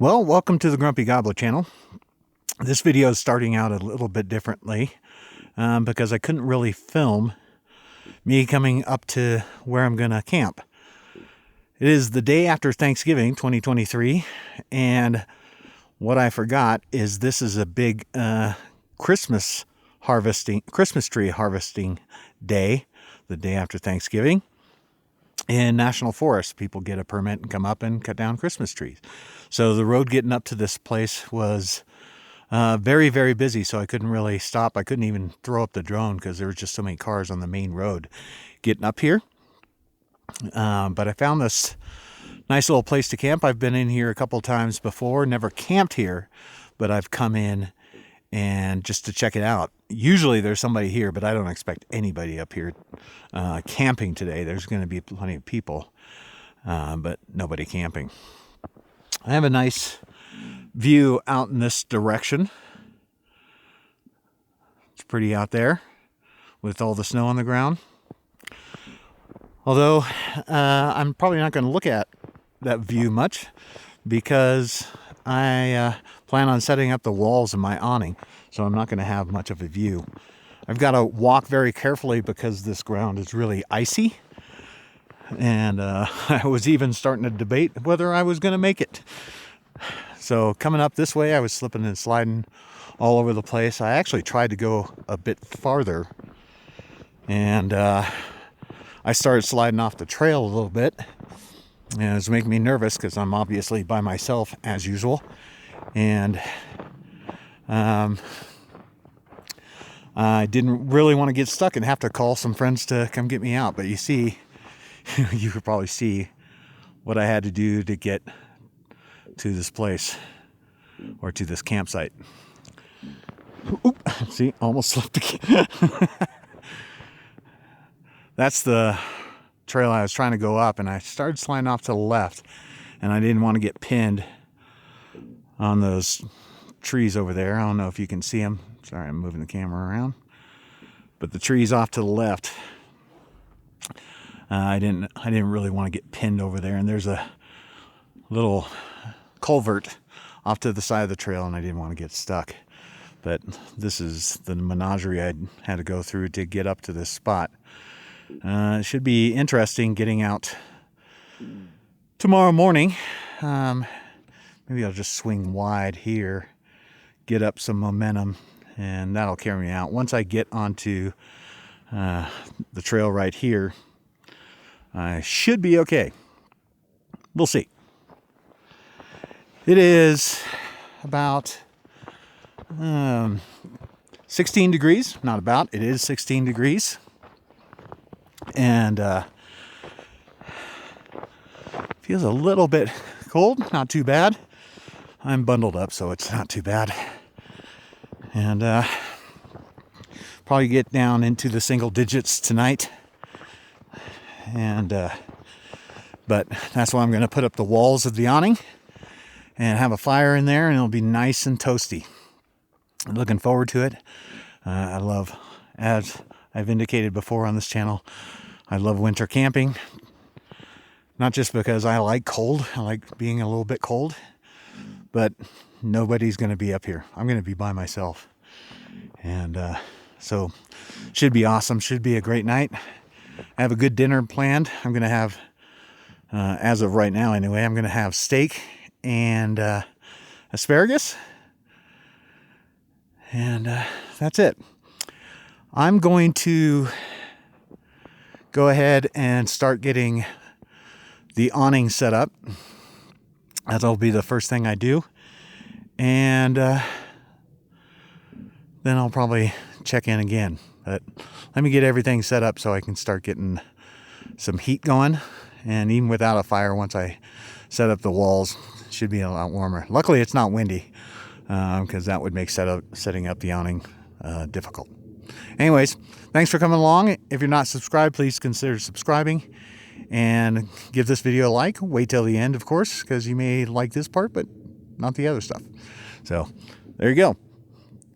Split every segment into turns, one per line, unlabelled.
Well, welcome to the Grumpy Gobbler channel. This video is starting out a little bit differently because I couldn't really film me coming up to where I'm going to camp. It is the day after Thanksgiving 2023, and what I forgot is this is a big Christmas tree harvesting day, the day after Thanksgiving. In national forests, people get a permit and come up and cut down Christmas trees. So the road getting up to this place was very, very busy, so I couldn't really stop. I couldn't even throw up the drone because there were just so many cars on the main road getting up here. But I found this nice little place to camp. I've been in here a couple times before, never camped here, but I've come in and just to check it out. Usually there's somebody here, but I don't expect anybody up here camping today. There's going to be plenty of people, but nobody camping. I have a nice view out in this direction. It's pretty out there with all the snow on the ground. Although I'm probably not going to look at that view much because I plan on setting up the walls of my awning, so I'm not going to have much of a view. I've got to walk very carefully because this ground is really icy, and I was even starting to debate whether I was going to make it. So coming up this way, I was slipping and sliding all over the place. I actually tried to go a bit farther, and I started sliding off the trail a little bit, and it was making me nervous because I'm obviously by myself as usual. And I didn't really want to get stuck and have to call some friends to come get me out. But you see, you could probably see what I had to do to get to this place or to this campsite. Oop, see, almost slipped again. That's the trail I was trying to go up, and I started sliding off to the left, and I didn't want to get pinned on those trees over there. I don't know if you can see them. Sorry, I'm moving the camera around. But the trees off to the left, I didn't really want to get pinned over there. And there's a little culvert off to the side of the trail, and I didn't want to get stuck. But this is the menagerie I had to go through to get up to this spot. It should be interesting getting out tomorrow morning. Maybe I'll just swing wide here, get up some momentum, and that'll carry me out. Once I get onto the trail right here, I should be okay. We'll see. It is about 16 degrees. Not about, it is 16 degrees. And feels a little bit cold, not too bad. I'm bundled up, so it's not too bad. And probably get down into the single digits tonight. And but that's why I'm going to put up the walls of the awning and have a fire in there, and it'll be nice and toasty. I'm looking forward to it. I love, as I've indicated before on this channel, I love winter camping. Not just because I like cold, I like being a little bit cold, but nobody's going to be up here. I'm going to be by myself. And so should be awesome. Should be a great night. I have a good dinner planned. I'm going to have, as of right now anyway, I'm going to have steak and asparagus. And that's it. I'm going to go ahead and start getting the awning set up. That'll be the first thing I do. And then I'll probably check in again. But let me get everything set up so I can start getting some heat going. And even without a fire, once I set up the walls, it should be a lot warmer. Luckily, it's not windy because that would make setting up the awning difficult. Anyways, thanks for coming along. If you're not subscribed, please consider subscribing and give this video a like. Wait till the end, of course, because you may like this part, but not the other stuff. So there you go.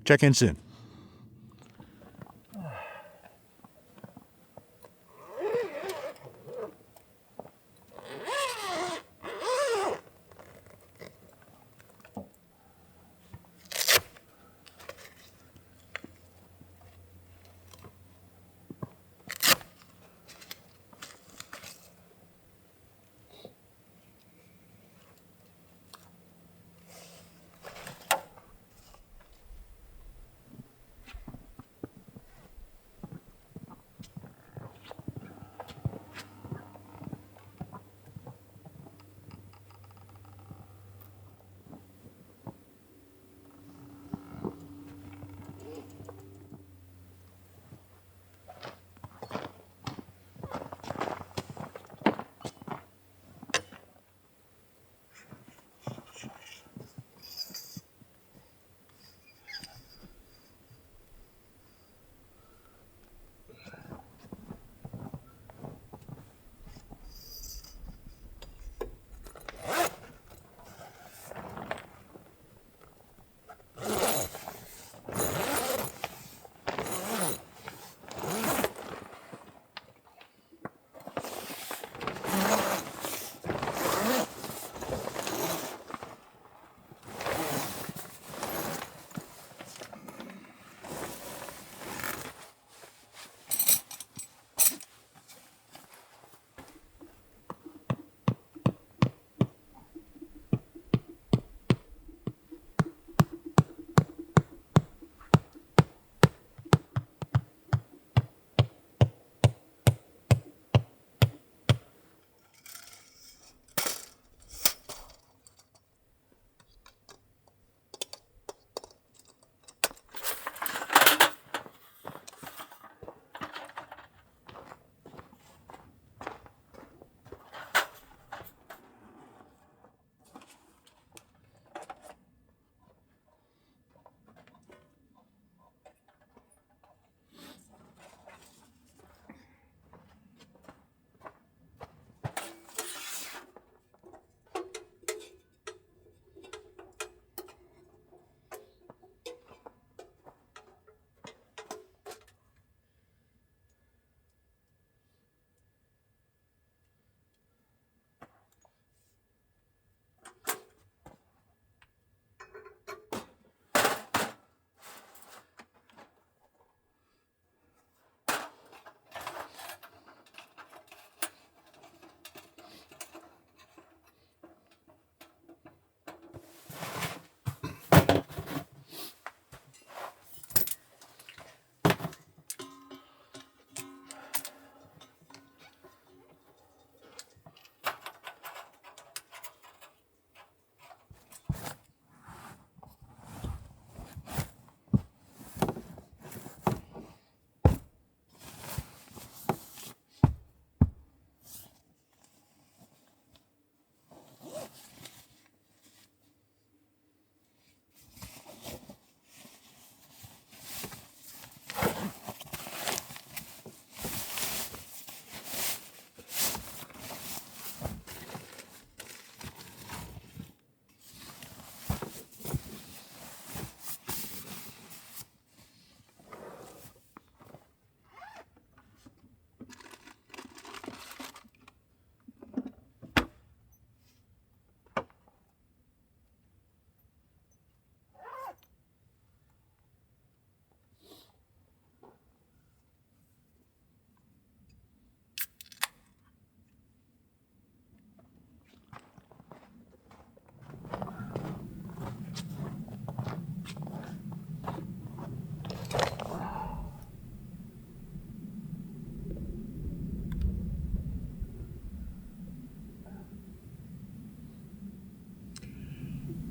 Check in soon.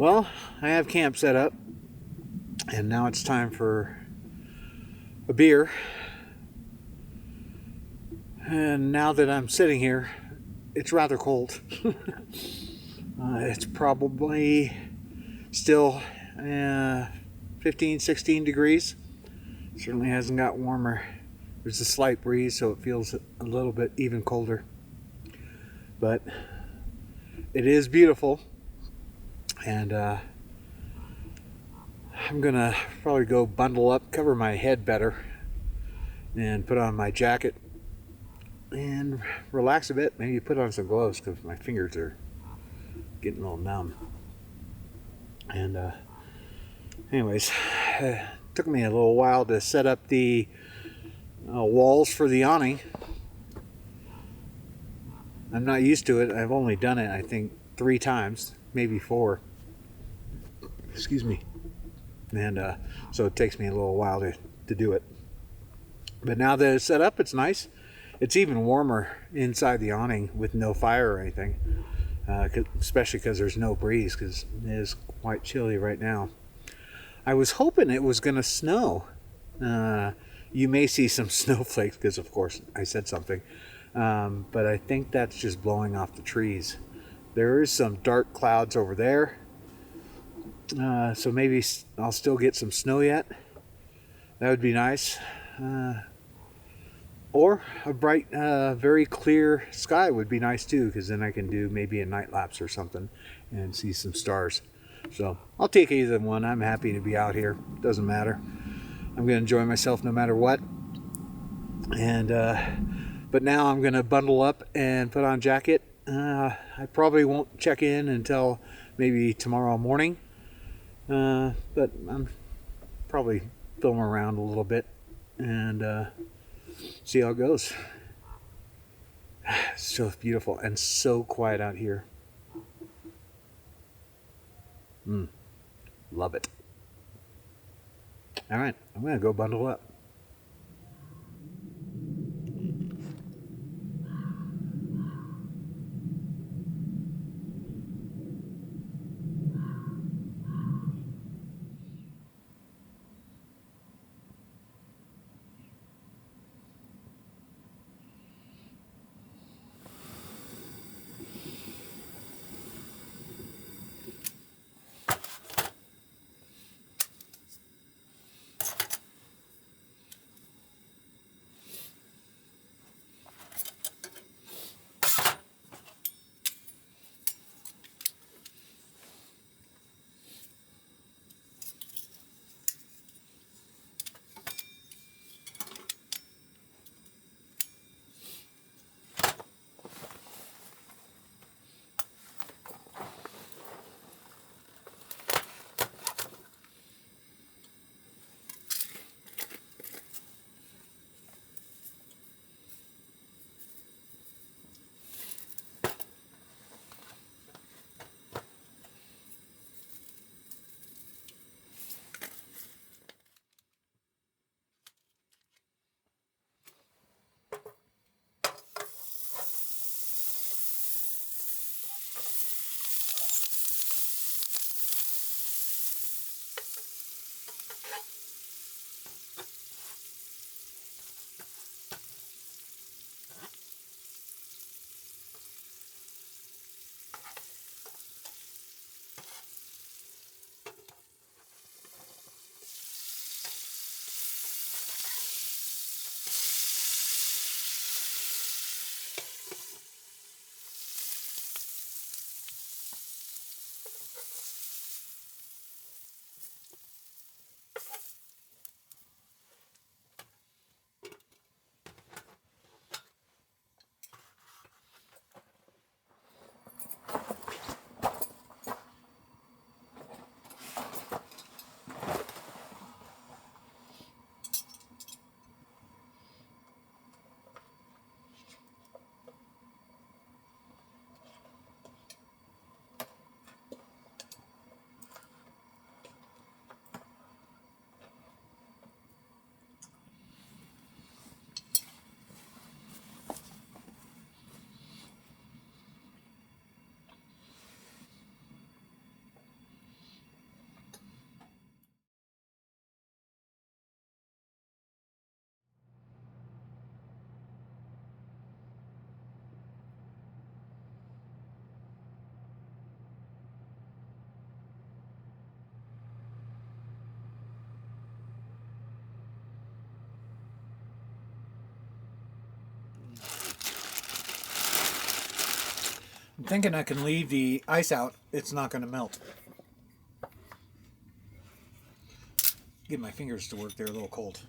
Well, I have camp set up, and now it's time for a beer. And now that I'm sitting here, it's rather cold. It's probably still 15, 16 degrees. Certainly hasn't got warmer. There's a slight breeze, so it feels a little bit even colder. But it is beautiful, and I'm gonna probably go bundle up, cover my head better, and put on my jacket and relax a bit. Maybe put on some gloves because my fingers are getting a little numb. And anyways, it took me a little while to set up the walls for the awning. I'm not used to it. I've only done it, I think, 3 times, maybe 4. Excuse me. And so it takes me a little while to do it. But now that it's set up, it's nice. It's even warmer inside the awning with no fire or anything, especially because there's no breeze, because it is quite chilly right now. I was hoping it was going to snow. You may see some snowflakes because, of course, I said something. But I think that's just blowing off the trees. There is some dark clouds over there. So maybe I'll still get some snow yet. That would be nice. Or a bright, very clear sky would be nice too, because then I can do maybe a night lapse or something and see some stars. So I'll take either one. I'm happy to be out here. Doesn't matter. I'm going to enjoy myself no matter what. And but now I'm going to bundle up and put on a jacket. I probably won't check in until maybe tomorrow morning. But I'm probably film around a little bit and see how it goes. It's so beautiful and so quiet out here. Love it. All right, I'm going to go bundle up. I'm thinking I can leave the ice out. It's not going to melt. Get my fingers to work. They're a little cold.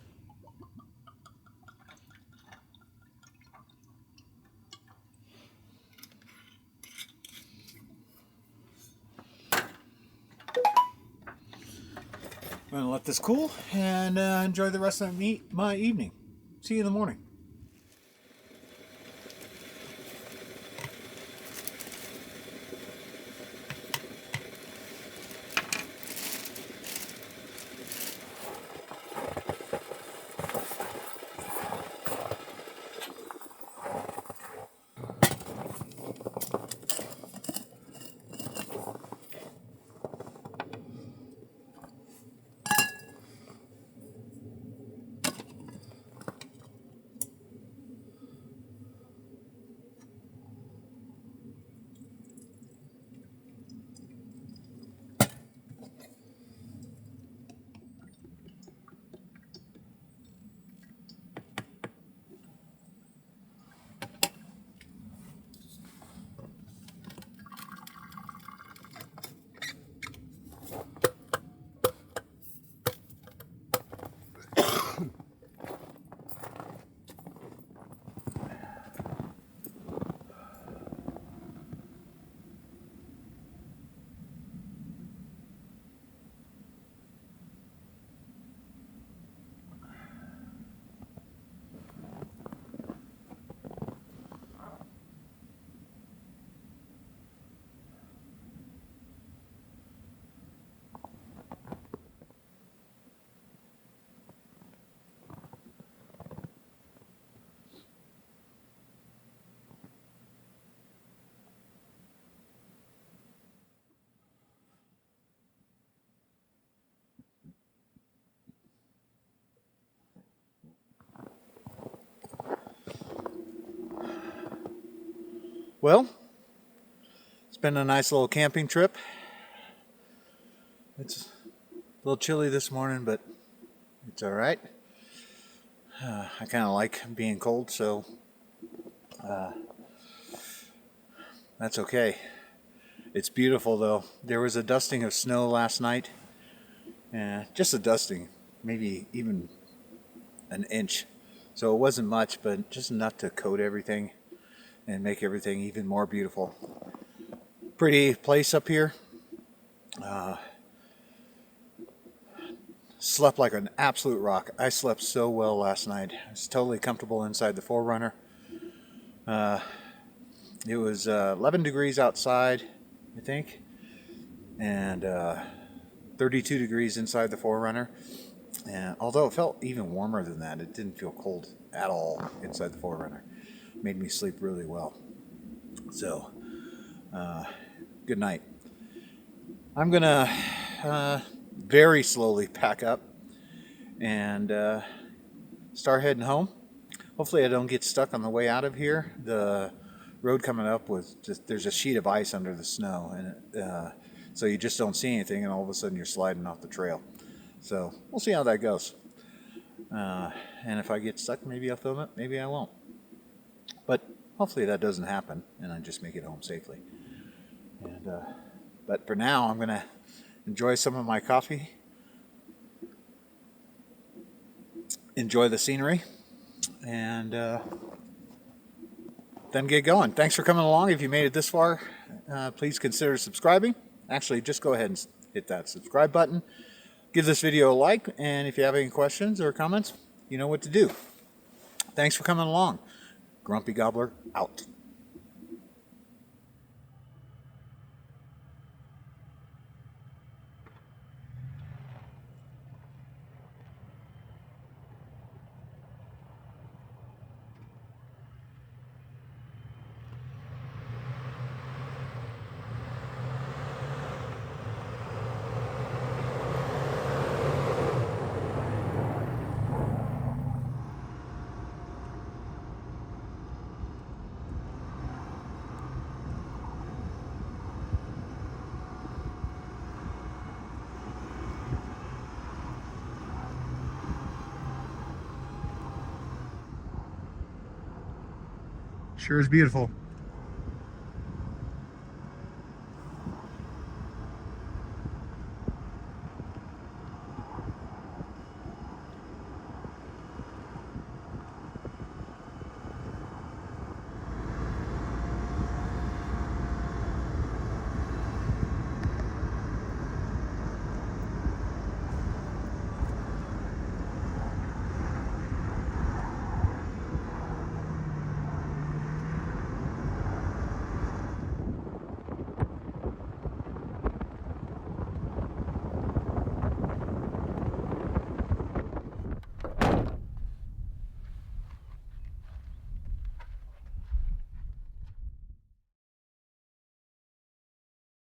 I'm going to let this cool and enjoy the rest of my evening. See you in the morning. Well, it's been a nice little camping trip. It's a little chilly this morning, but it's all right. I kind of like being cold, so that's okay. It's beautiful, though. There was a dusting of snow last night. Just a dusting, maybe even an inch. So it wasn't much, but just enough to coat everything and make everything even more beautiful. Pretty place up here. Slept like an absolute rock. I slept so well last night. I was totally comfortable inside the 4Runner. It was 11 degrees outside, I think, and 32 degrees inside the 4Runner. And although it felt even warmer than that, it didn't feel cold at all inside the 4Runner. Made me sleep really well. So, good night. I'm gonna very slowly pack up and start heading home. Hopefully I don't get stuck on the way out of here. The road coming up was just, there's a sheet of ice under the snow, and so you just don't see anything, and all of a sudden you're sliding off the trail. So we'll see how that goes. And if I get stuck, maybe I'll film it, maybe I won't. But hopefully that doesn't happen, and I just make it home safely. And but for now, I'm gonna enjoy some of my coffee, enjoy the scenery, and then get going. Thanks for coming along. If you made it this far, please consider subscribing. Actually, just go ahead and hit that subscribe button. Give this video a like, and if you have any questions or comments, you know what to do. Thanks for coming along. Grumpy Gobbler out. Sure is beautiful.